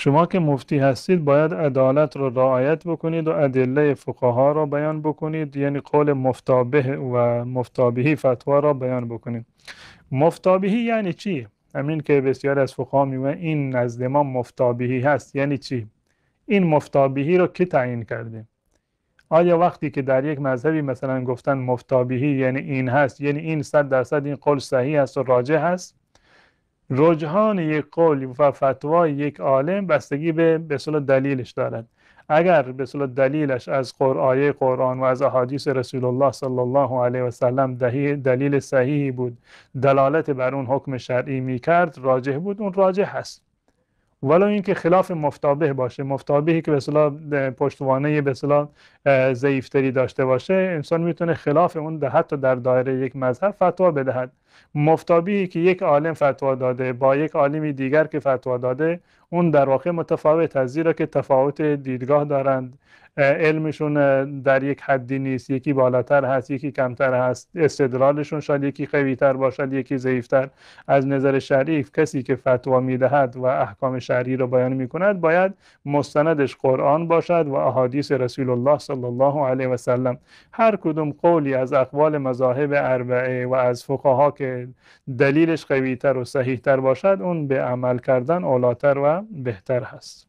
شما که مفتی هستید باید عدالت رو رعایت بکنید و ادله فقها را بیان بکنید، یعنی قول مفتابه و مفتابهی فتوا را بیان بکنید. مفتابهی یعنی چی؟ همین که بسیار از فقها میگن این نزد ما مفتابهی هست، یعنی چی؟ این مفتابهی رو کی تعیین کرده؟ آیا وقتی که در یک مذهبی مثلا گفتن مفتابهی یعنی این هست، یعنی این 100% این قول صحیح است و راجح هست؟ رجحان یک قول و فتوای یک عالم بستگی به اصطلاح دلیلش دارد. اگر به اصطلاح دلیلش از آیه قرآن و از احادیث رسول الله صلی الله علیه و سلم دلیل صحیحی بود، دلالت بر اون حکم شرعی می کرد، راجح بود، اون راجح هست. ولو اینکه خلاف مفتابه باشه، مفتابهی که به اصطلاح پشتوانه به اصطلاح ضعیفتری داشته باشه، انسان میتونه خلاف اون حتی در دایره یک مذهب فتوا بدهد. مفتابهی که یک عالم فتوا داده با یک عالمی دیگر که فتوا داده، اون در واقع متفاوت است، زیرا که تفاوت دیدگاه دارند، علمشون در یک حدی نیست، یکی بالاتر هست یکی کمتر هست، استدلالشون شاید یکی قویتر باشد یکی ضعیفتر. از نظر شرعی کسی که فتوا میدهد و احکام شرعی را بیان میکند باید مستندش قرآن باشد و احادیث رسول الله صلی الله علیه و سلم. هر کدوم قولی از اقوال مذاهب اربعه و از فقها که دلیلش قویتر و صحیحتر باشد، اون به عمل کردن اولاتر و بهتر هست.